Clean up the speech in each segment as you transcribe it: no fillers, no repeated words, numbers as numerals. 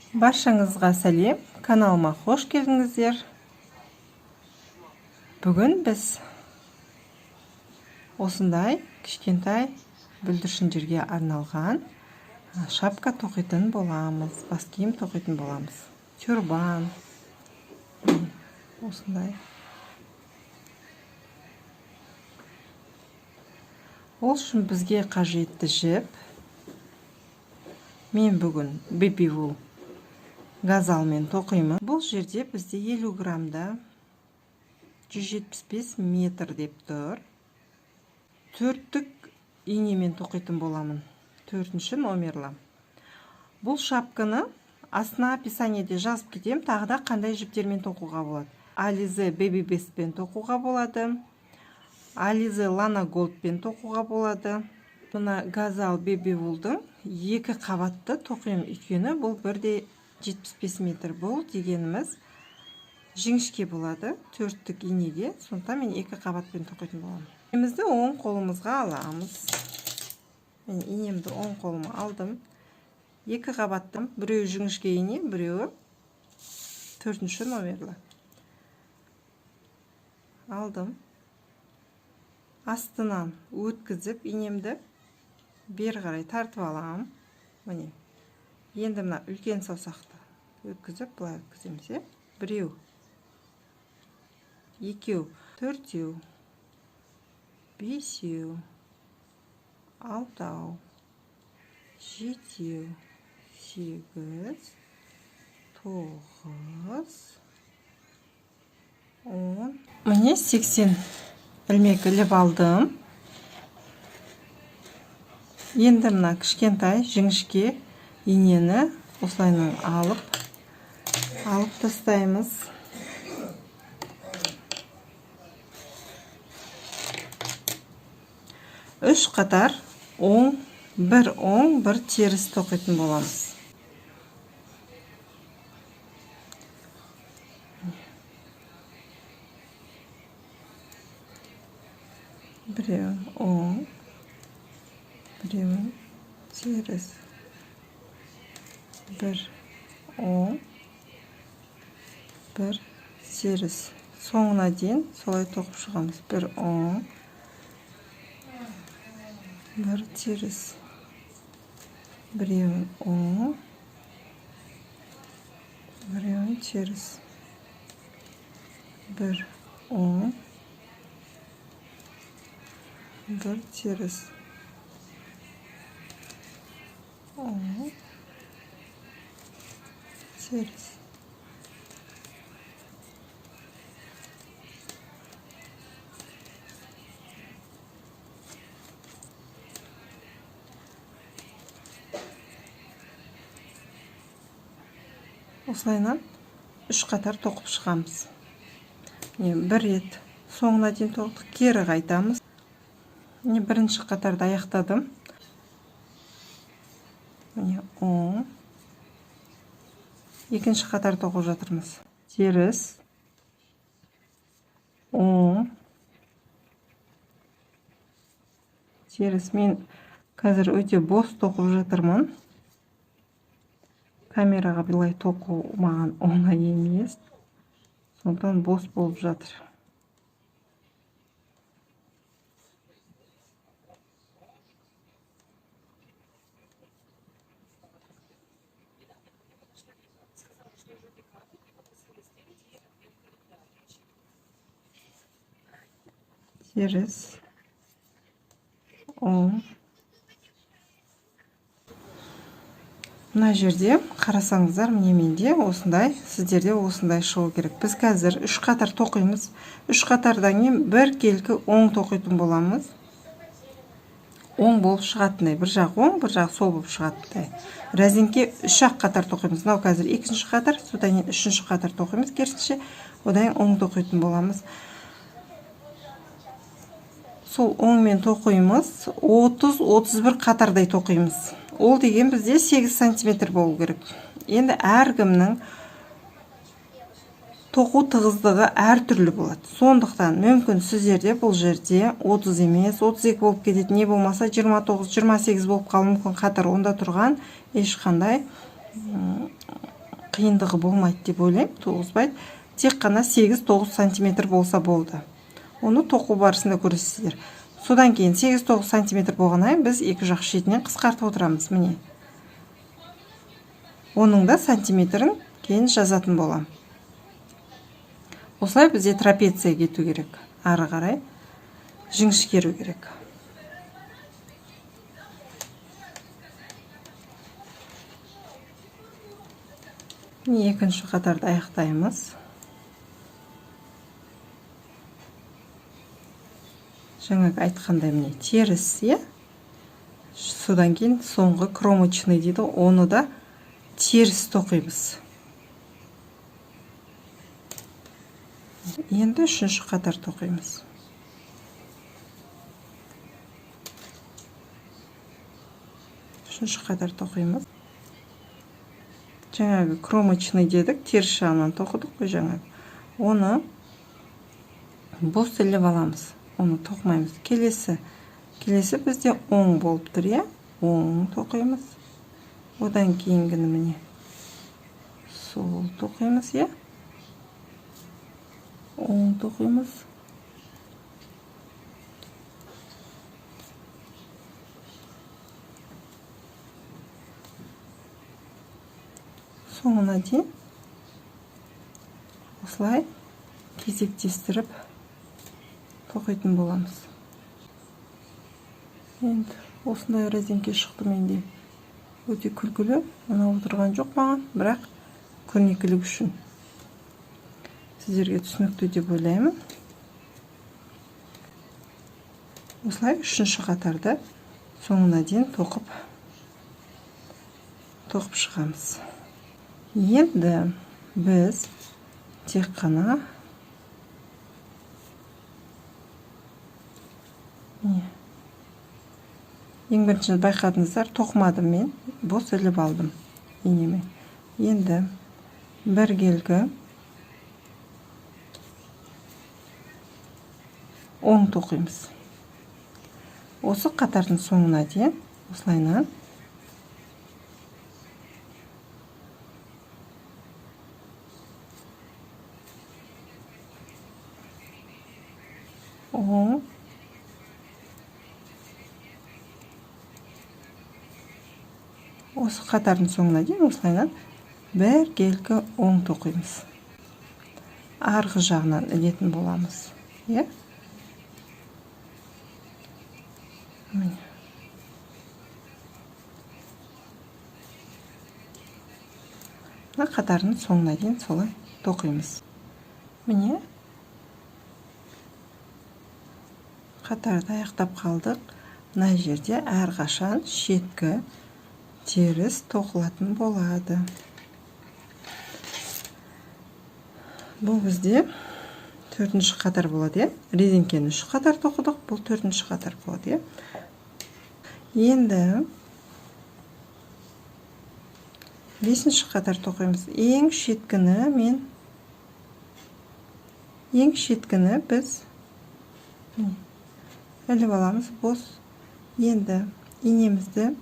Баршаңызға сәлем, каналыма қош келдіңіздер. Бүгін біз осындай кішкентай бүлдіршіндерге арналған шапка тоқитын боламыз, бас киім тоқитын боламыз. Тюрбан. Осындай. Ол үшін бізге қажетті жіп. Мен бүгін Baby Wool газалмен тоқимын. Бұл жерде бізде 50 грамда 175 метр деп тұр. Төрттік инемен тоқитын боламын. 4-ші номерлі. Бұл шапканы астына описаниеде жазып кетем. Тағы да қандай жіптермен тоқуға болады. Alize Baby Best пен тоқуға болады. Alize Lana Gold пен тоқуға болады. Мына газал Baby Wool'дың 2 қабатты тоқимын. Өйткені бұл бірде 75 метр. Бұл дегеніміз жіңішке болады. 4-тік инеге. Сондықтан мен 2 қабатпен тоқитын боламын. Инемізді оң қолымызға аламыз. Мен инемді оң қолыма алдым. 2 қабаттым. Біреу жіңішке ине, біреуі 4-ші номерлі. Алдым. Астынан өткізіп инемді бері қарай тартып аламын. Міне. Енді мына үлкен саусақты өткізіп, бұлай өткіземіз. Біреу, екеу, төртеу, бесеу, алтау, жетеу, 8, 9, 10. Міне 80 ілмек іліп алдым. Енді мына кішкентай жіңішке инені осылайынан алып тастаймыз. Үш қатар оң, бір теріс тоқитын боламыз. Біреуін оң, біреуін теріс. Бір оң, бір теріс. Соңына дейін солай тоқып шығамыз. Бір оң, бір теріс. Біреуін оң, біреуін теріс. Бір оң, бір теріс. Оң, теріс. Осылайынан 3 қатар тоқып шығамыз. Бір рет соңына дейін тоқтық, кері қайтамыз. Бірінші қатарды аяқтадым. Оң. Екінші қатар тоқып жатырмыз. Теріс. Оң. Теріс. Мен қазір өте бос тоқып жатырмын. Камераға бұлай тоқу маған оңай емес. Сондықтан бос болып жатыр. Теріс. Оң. Мына жерде қарасаңыздар, міне менде осындай, сіздерде осындай шығу керек. Біз қазір 3 қатар тоқимыз. 3 қатардан кейін бір келкі оң тоқитын боламыз. Оң болып шығатындай. Бір жақ оң, бір жақ сол болып шығатындай. Рәзеңке 3 қатар тоқимыз. Мынау қазір 2-ші қатар, содан кейін 3-ші қатар тоқимыз. Керісінше одан оң тоқитын боламыз. Сол оңмен тоқимыз. 30-31 қатардай тоқимыз. Ол деген бізде 8 сантиметр болу керек. Енді әркімнің тоқу тығыздығы әр түрлі болады. Сондықтан мүмкін сіздерде бұл жерде 30 емес, 32 болып кетеді, не болмаса 29, 28 болып қалуы мүмкін қатар. Онда тұрған ешқандай қиындығы болмайды деп ойлаймын. Туғызбайды. Тек қана 8-9 сантиметр болса болды. Оны тоқу барысында көресіздер. Содан кейін 8-9 сантиметр болғаннан біз екі жақ шетінен қысқартып отырамыз. Міне. Оның да сантиметрін кейін жазатын болам. Осылай бізде трапеция кету керек. Ары қарай жіңішкеру керек. Екінші қатарды аяқтаймыз. Жаңағы айтқандай міне теріс, содан кейін соңғы кромочный дейді, оны да теріс тоқимыз. Енді үшінші қатар тоқимыз. Үшінші қатар тоқимыз. Жаңағы кромочный дедік, теріс жағынан тоқыдық қой жаңағы. Оны бос іліп аламыз. Оны тоқмаймыз. Келесі бізде оң болып тұр, оң тоқимыз. Одан кейінгіні міне сол тоқимыз, оң тоқимыз. Соңына дейін осылай кезектестіріп тоқитын боламыз. Енді осындай резеңке шықты менде. Өте күлкілі, мынау отырған жоқ маған, бірақ көрнекілік үшін. Сіздерге түсінікті деп ойлаймын. Осылай үшінші қатарды соңына дейін тоқып шығамыз. Енді біз тек қана ең бірінші байқадыңыздар, тоқмадым мен, бос іліп алдым инемен. Енді бір келгі оң тоқимыз. Осы қатардың соңына дейін осылайынан оң, осы қатардың соңына дейін осылайынан бір келгі оң тоқимыз. Арғы жағынан ілетін боламыз. Мына қатардың соңына дейін солай тоқимыз. Міне қатарды аяқтап қалдық. Мына жерде әрқашан шеткі теріс тоқылатын болады. Бұл бізде төртінші қатар болады, резеңкені 3 қатар тоқыдық, бұл төртінші қатар болады. Енді 5-ші қатар тоқимыз. Ең шеткіні біз іліп аламыз, бос. Енді инемізді,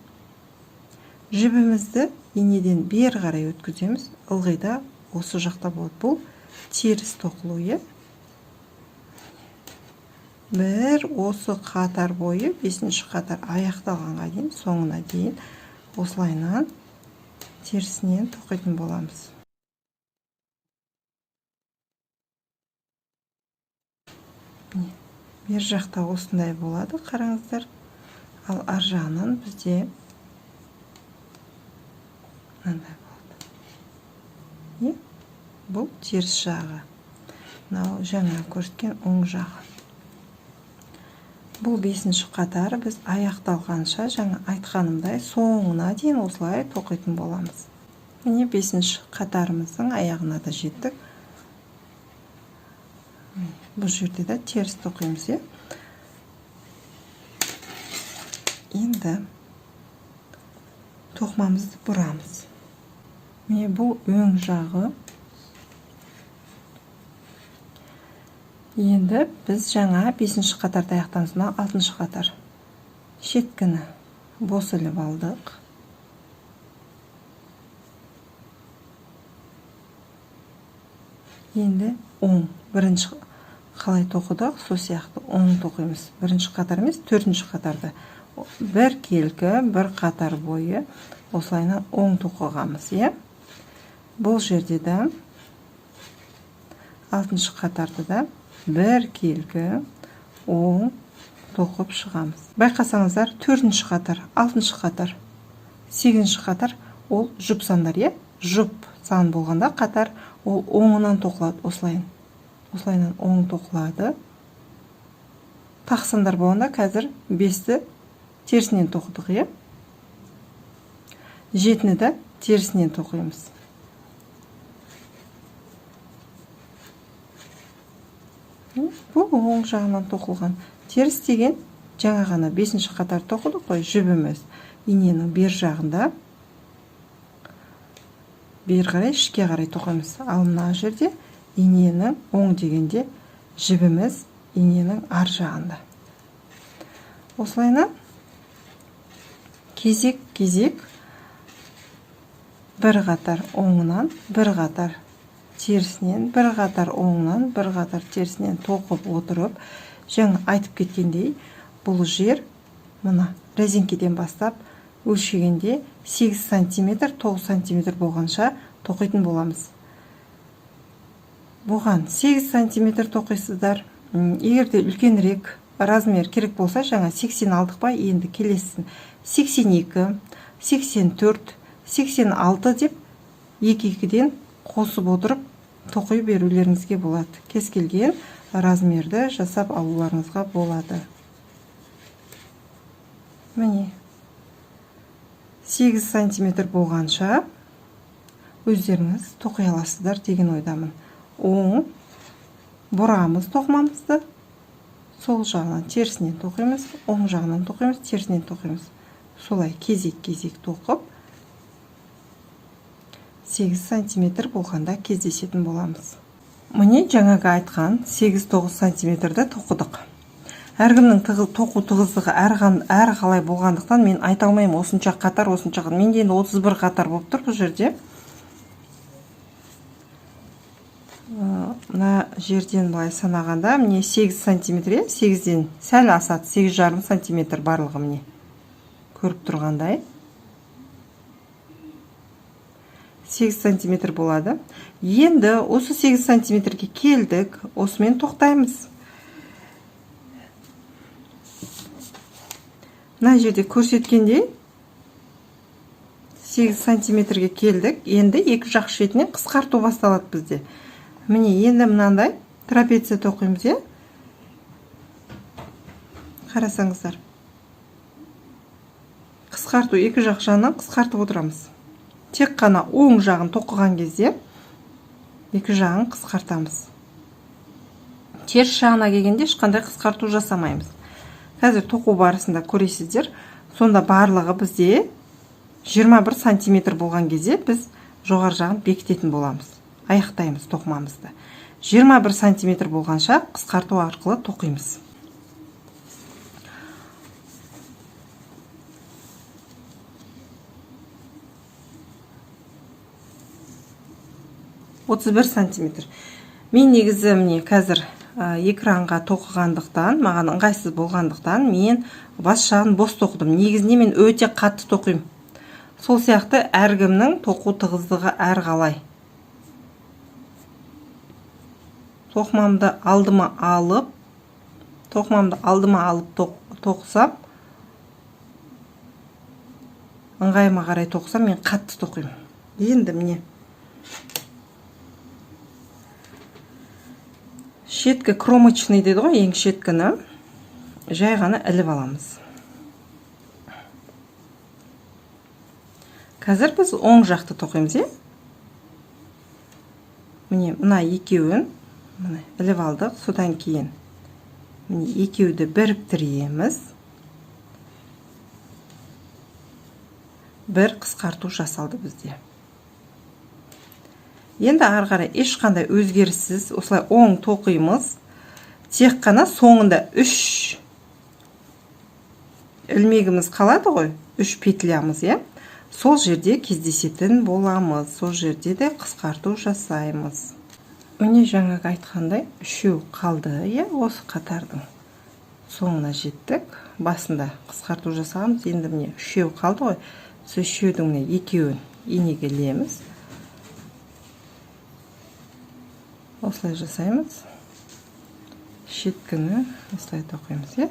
жібімізді инеден бері қарай өткіземіз. Ылғида осы жақта болады. Бұл теріс тоқылу, бір осы қатар бойы 5-ші қатар аяқталғанға дейін, соңына дейін осылайынан терісінен тоқитын боламыз. Бер жақта осындай болады, қараңыздар. Ал ар жағынан бізде мынандай болады. Бұл теріс жағы. Мынау жаңа көрсеткен оң жағы. Бұл 5-ші қатары біз аяқталғанша, жаңа айтқанымдай, соңына дейін осылай тоқитын боламыз. Міне 5-ші қатарымыздың аяғына да жеттік. Бұл жерде де теріс тоқимыз. Енді тоқмамызды бұрамыз. Міне бұл өң жағы. Енді біз жаңа 5-ші қатарды аяқтан соң 6-ші қатар шеткіні бос іліп алдық. Енді оң бірінші қалай тоқыдық, сол сияқты оң тоқимыз. Бірінші қатар емес, төртінші қатарды. Бір келкі, бір қатар бойы осылайна оң тоқығамыз, е? Бұл жерде де алтыншы қатарды да бір келкі оң тоқып шығамыз. Байқасаңыздар, төртінші қатар, алтыншы қатар, сегізінші қатар ол жұп сандар, е? Жұп сан болғанда қатар ол оңынан тоқылады, осылайынан оң тоқылады. Тақсандар болғанда қазір 5-ті терісінен тоқыдық, е? 7-ні де терісінен тоқимыз. Бұл оң жағынан тоқылған. Теріс деген жаңа ғана 5-ші қатар тоқыдық қой, жібіміз. Иненің бер жағында бер қарай, ішке қарай тоқимыз. Ал мына жерде иненің оң дегенде жібіміз иненің ар жағында. Осылайна кезек-кезек бір қатар оңынан, бір қатар терісінен, бір қатар оңынан, бір қатар терісінен тоқып отырып, жаңа айтып кеткендей, бұл жер мына резеңкеден бастап өлшегенде 8 см, 9 см болғанша тоқитын боламыз. Бұған 8 см тоқисыздар. Егерде үлкенірек размер керек болса, жаңа 80 алдық па, енді келесін 82, 84, 86 деп 2-2-ден қосып отырып тоқи берулеріңізге болады. Кез келген размерді жасап алуларыңызға болады. Міне 8 см болғанша өздеріңіз тоқи аласыздар деген ойдамын. Оң бұрамыз тоқымамызды. Сол жағынан терісінен тоқимыз, оң жағынан тоқимыз, терісінен тоқимыз. Солай кезек-кезек тоқып 8 см болғанда кездесетін боламыз. Міне жаңағы айтқан 8-9 см-ді тоқыдық. Әркімнің тоқу тығыздығы әр қалай болғандықтан мен айта алмаймын, осынша қатар, осынша қатар. Менде енді 31 қатар болып тұр бұл жерде. Мына жерден былай санағанда, міне 8 см, 8-ден сәл асады, 8,5 см барлығы міне. Көріп тұрғандай. 8 см болады. Енді осы 8 см-ге келдік, осымен тоқтаймыз. Мына жерде көрсеткендей 8 см-ге келдік. Енді екі жақ шетінен қысқарту басталады бізде. Міне енді мынандай трапеция тоқимыз, е? Қарасаңыздар. Қысқарту, екі жақ жағынан қысқартып отырамыз. Тек қана оң жағын тоқыған кезде екі жағын қысқартамыз. Теріс жағына келгенде ешқандай қысқарту жасамаймыз. Қазір тоқу барысында көресіздер, сонда барлығы бізде 21 см болған кезде біз жоғар жағын бекітетін боламыз. Аяқтаймыз тоқымамызды. 21 см болғанша қысқарту арқылы тоқимыз. «31 см». Мен негізі міне қазір экранға тоқығандықтан, маған ыңғайсыз болғандықтан, мен бас жағын бос тоқыдым. Негізінде мен өте қатты тоқимын. Сол сияқты әркімнің тоқу тығыздығы әр қалай. Тоқымамды алдыма алып тоқысам, ыңғайыма қарай тоқысам, мен қатты тоқимын. Енді міне шеткі кромочный деді ғой, ең шеткіні жай ғана іліп аламыз. Қазір біз оң жақты тоқимыз, е? Міне мына екеуін іліп алдық, содан кейін міне екеуді біріктіреміз. Бір қысқарту жасалды бізде. Енді ары қарай ешқандай өзгеріссіз осылай оң тоқимыз. Тек қана соңында 3 ілмегіміз қалады ғой, 3 петлямыз, е? Сол жерде кездесетін боламыз. Сол жерде де қысқарту жасаймыз. Міне жаңағы айтқандай үшеу қалды, осы қатардың соңына жеттік. Басында қысқарту жасағанбыз, енді міне үшеу қалды ғой. Сол үшеудің міне екеуін инеге ілеміз. Осылай жасаймыз. Шеткіні осылай тоқимыз,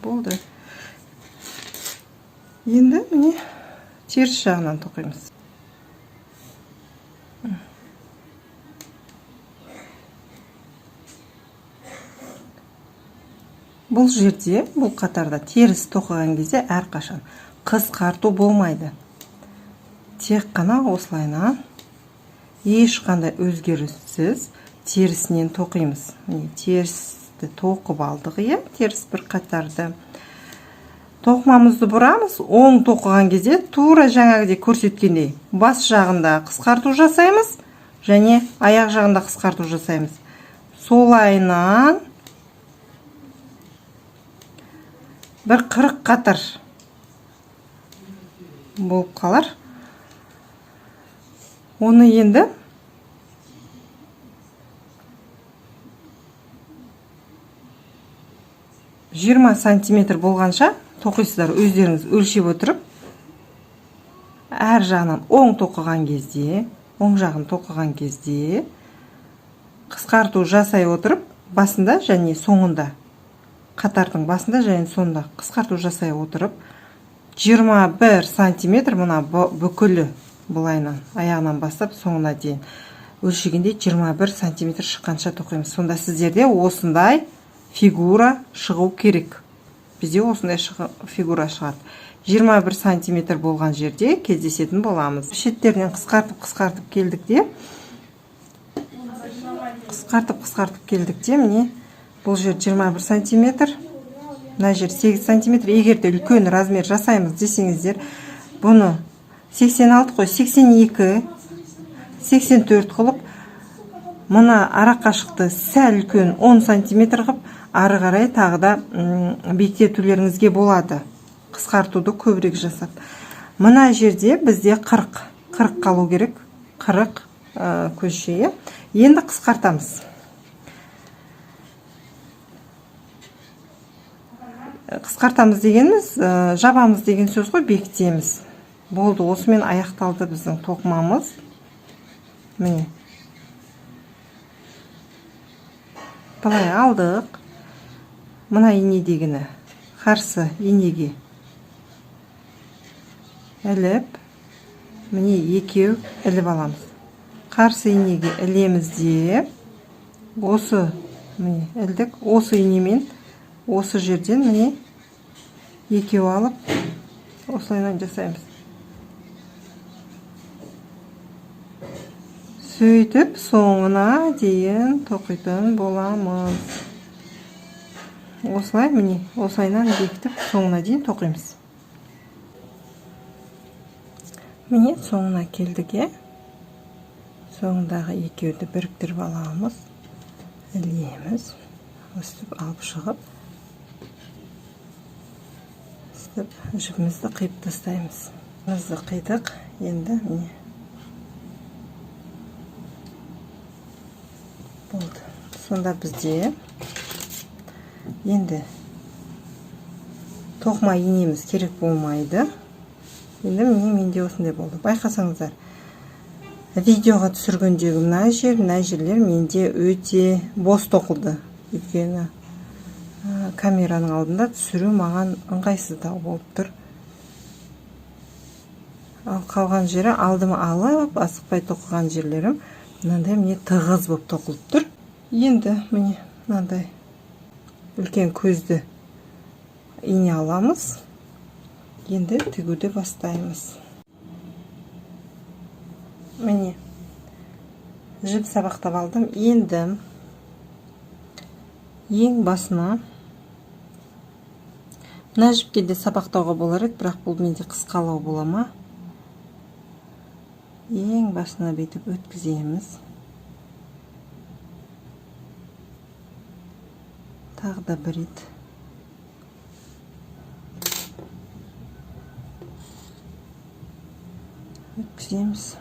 болды. Енді міне теріс жағынан тоқимыз. Бұл жерде, бұл қатарда теріс тоқыған кезде әрқашан қысқарту болмайды. Тек қана осылайна ешқандай өзгеріссіз терісінен тоқимыз. Терісті тоқып алдық, теріс бір қатарды. Тоқымамызды бұрамыз, оң тоқыған кезде тура жаңағыдай көрсеткендей бас жағында қысқарту жасаймыз, және аяқ жағында қысқарту жасаймыз. Солайынан бір 40 қатар болып қалар. Оны енді жиырма сантиметр болғанша тоқисыздар, өздеріңіз өлшеп отырып. Әр жағынан оң тоқыған кезде, оң жағын тоқыған кезде қысқарту жасай отырып, басында және соңында, қатардың басында және соңында қысқарту жасай отырып, 21 сантиметр мұна бүкілі бұлайынан, аяғынан бастап соңына дейін өлшегенде 21 сантиметр шыққанша тоқимыз. Сонда сіздерде осындай фигура шығу керек. Бізде осындай фигура шығады. 21 сантиметр болған жерде кездесетін боламыз. Шеттерінен қысқартып келдік де, міне бұл жер 21 сантиметр, мына жер 8 сантиметр. Егерде үлкен размер жасаймыз десеңіздер, бұны 86 қой, 82, 84 қылып, мұна арақашықты сәл үлкен 10 сантиметр қып, ары қарай тағы да бекітулеріңізге болады. Қысқартуды көбірек жасап. Мұна жерде бізде 40 қалу керек. 40 көше. Енді қысқартамыз. Қысқартамыз дегеніміз, жабамыз деген сөз ғой, бекітеміз. Болды, осымен аяқталды біздің тоқымамыз. Міне. Былай алдық. Мына инедегіні қарсы инеге іліп, міне екеу іліп аламыз. Қарсы инеге ілеміз де, осы міне ілдік, осы инемен осы жерден міне екеу алып, осылайынан жасаймыз. Сөйтіп соңына дейін тоқитын боламыз. Осылай міне, осылайынан бекітіп соңына дейін тоқимыз. Міне соңына келдік, соңындағы екеуді біріктіріп аламыз, ілеміз, өстіп алып шығып, жібімізді қиып тастаймыз. Жібімізді қидық, енді міне болды. Сонда бізде енді тоқыма инеміз керек болмайды. Енді менде осындай болды. Байқасаңыздар, видеоға түсіргендегі мына жерлер менде өте бос тоқылды. Өйткені камераның алдында түсіру маған ыңғайсыздау болып тұр. Ал қалған жері алдыма алып, асықпай тоқыған жерлерім мынандай міне тығыз болып тоқылып тұр. Енді міне мынандай үлкен көзді ине аламыз. Енді тігуді бастаймыз. Міне жіп сабақтап алдым. Енді ең басына, мына жіпке де сабақтауға болар еді, бірақ бұл менде қысқалау бола ма? Ең басына бүйтіп өткіземіз. Тағы да бір рет. Өткіземіз.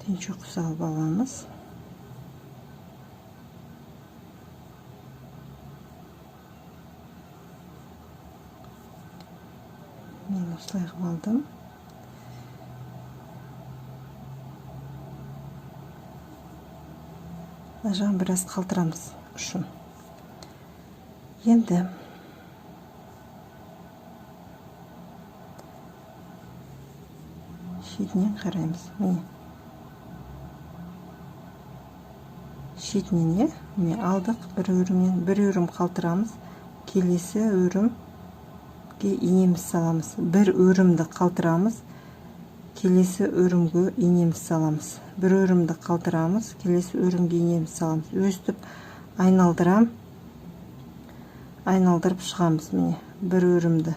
түйіншек салып аламыз. Мен осылай қылып алдым. Мына жағын біраз қалтырамыз ұшын. Енді шетінен қараймыз. Шетінен міне алдық, бір өрім қалтырамыз. Келесі өрімге инеміз саламыз. Бір өрімді қалтырамыз. Келесі өрімге инеміз саламыз. Бір өрімді қалтырамыз. Келесі өрімге инеміз саламыз. Өстіп айналдырып шығамыз. Міне бір өрімді.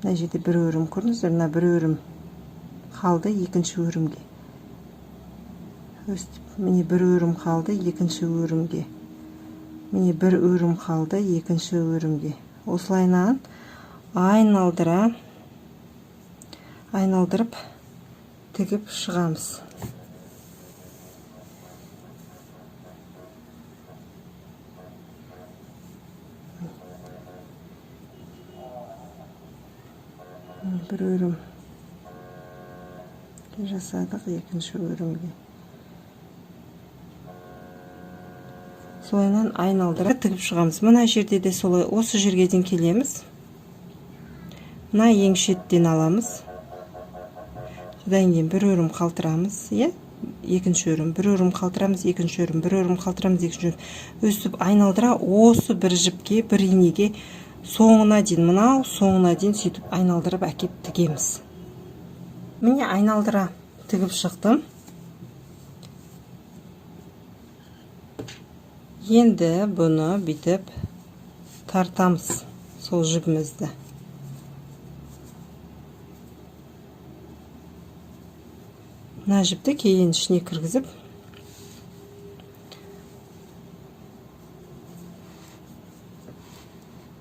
Мына жерде бір өрім көрдіңіздер, мына бір өрім қалды екінші өрімге. Өстіп, міне бір өрім қалды екінші өрімге. Міне бір өрім қалды екінші өрімге. Осылайынан айналдырып тігіп шығамыз. Бір өрім жасадық екінші өрімге. Солайынан айналдырып тігіп шығамыз. Мына жерде де солай, осы жерге дейін келеміз. Мына ең шеттен аламыз. Содан кейін бір өрім қалтырамыз, екінші өрім, бір өрім қалтырамыз, екінші өрім, бір өрім қалтырамыз, екінші өрім. Өстіп айналдыра осы бір жіпке, бір инеге соңына дейін, мынау соңына дейін сөйтіп айналдырып әкеп тігеміз. Міне айналдыра тігіп шықтым. Енді бұны бүйтіп тартамыз, сол жібімізді. Мына жіпті кейін ішіне кіргізіп,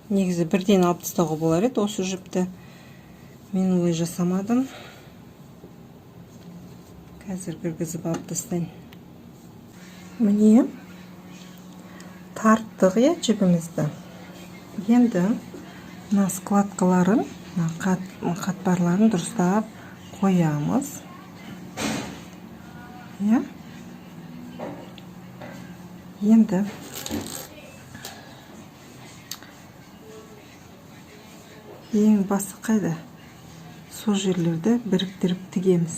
негізі бірден алып тастауға болар еді осы жіпті. Мен олай жасамадым. Қазір кіргізіп алып тастайын. Міне тарттық жібімізді. Енді мына складкаларын, қатпарларын дұрыстап қоямыз. Енді ең басы қайда? Сол жерлерді біріктіріп тігеміз.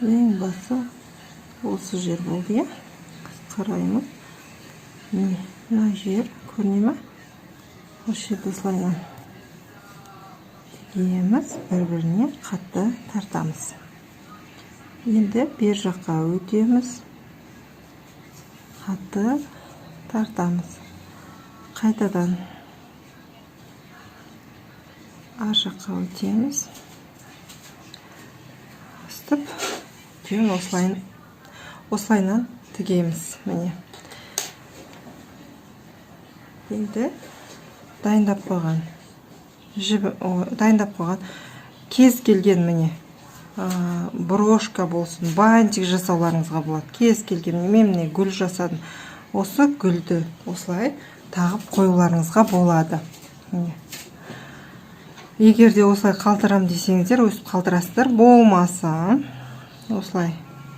Ең басы осы жер болды, қараймыз. Мына жер көріне ме? Осы жерді осылайынан тігеміз, бір-біріне қатты тартамыз. Енді бер жаққа өтеміз, қатты тартамыз. Қайтадан ар жаққа өтеміз. Өстіп, осылайынан тігеміз. Міне. Енді дайындап қойған кез келген міне брошка болсын, бантик жасауларыңызға болады. Кез келген, мен міне гүл жасадым. Осы гүлді осылай тағып қоюларыңызға болады. Егер де осылай қалтырам десеңіздер, өсіп қалтырасыздар. Болмаса, осылай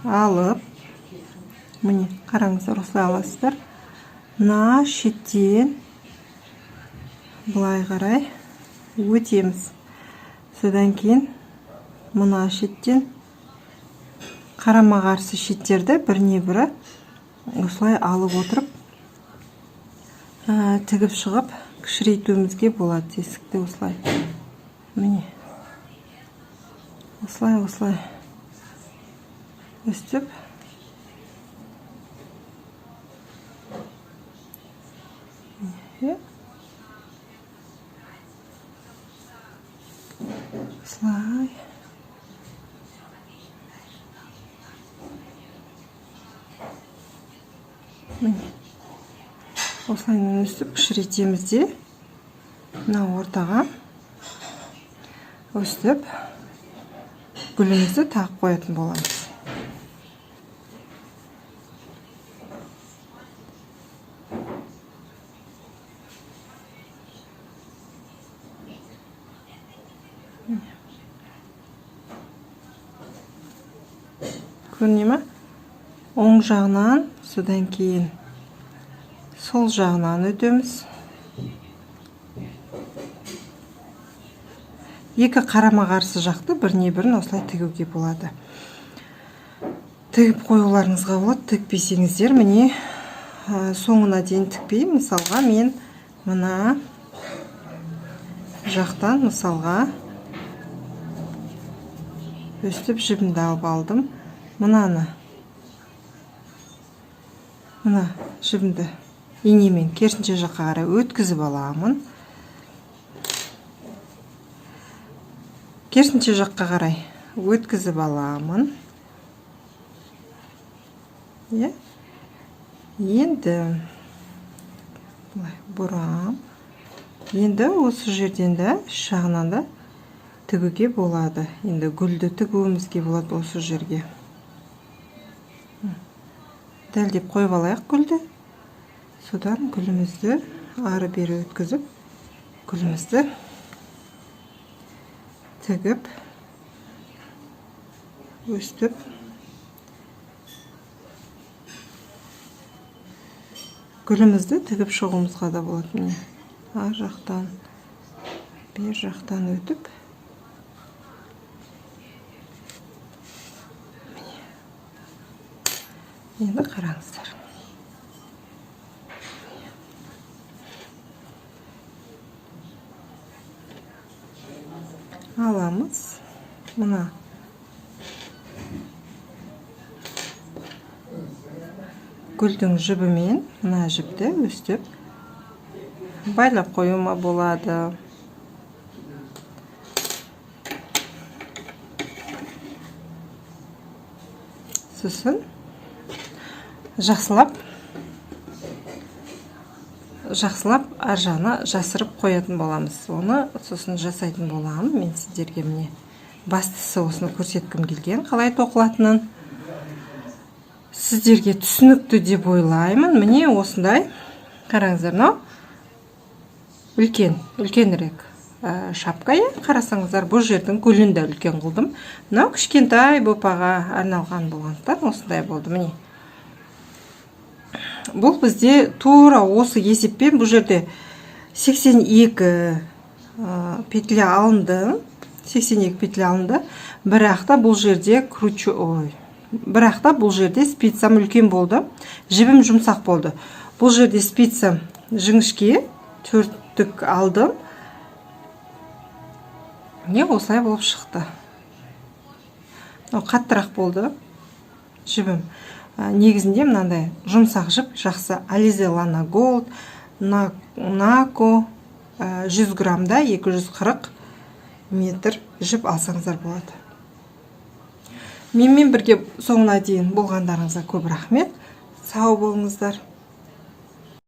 алып, міне қараңыздар, осылай аласыздар. Мына шеттен былай қарай өтеміз. Содан кейін мына шеттен қарама-қарсы шеттерді біріне-бірі осылай алып отырып тігіп шығып кішірейтуімізге болады. Тесікті осылай. Міне. Осылай өстіп осылай осылайынан өстіп кішірейтеміз де мына ортаға өстіп гүлімізді тағып қоятын боламыз. Көріне ме? Оң жағынан, содан кейін сол жағынан өтеміз. Екі қарама-қарсы жақты біріне-бірін осылай тігуге болады. Тігіп қоюларыңызға болады, тікпесеңіздер, міне соңына дейін тікпей, мысалға мен мына жақтан мысалға өстіп жібімді алып алдым. Мына жібімді инемен керісінше жаққа қарай өткізіп аламын. Керісінше жаққа қарай өткізіп аламын. Енді бұрам. Енді осы жерден де жағынан да тігуге болады. Енді гүлді тігуімізге болады осы жерге. Дәлдеп қойып алайық гүлді. Содан гүлімізді ары бері өткізіп, гүлімізді тігіп, өстіп, гүлімізді тігіп шығуымызға да болады. Ар жақтан, бер жақтан өтіп, енді қараңыздар. Аламыз. Мына гүлдің жібімен мына жіпті өстіп байлап қоюыма болады. Сосын жақсылап ар жағына жасырып қоятын боламыз. Оны сосын жасайтын боламын. Мен сіздерге міне бастысы осыны көрсеткім келген, қалай тоқылатынын. Сіздерге түсінікті деп ойлаймын. Міне осындай, қараңыздар, үлкенірек шапка. Қарасаңыздар, бұл жердің гүлін де үлкен қылдым. Мынау кішкентай бопаға арналған болғандықтан осындай болды. Міне бұл бізде тура осы есеппен бұл жерде 82 петля алынды. 82 петля алынды. Бірақта бұл жерде бірақта бұл жерде спицам үлкен болды. Жібім жұмсақ болды. Бұл жерде спицам жіңішке 4-тік алдым. Не осылай болып шықты. Қаттырақ болды жібім. Негізінде мынандай жұмсақ жіп жақсы. Alize Lana Gold, Naco 100 грамда 240 метр жіп алсаңыздар болады. Менімен бірге соңына дейін болғандарыңызға көп рахмет. Сау болыңыздар.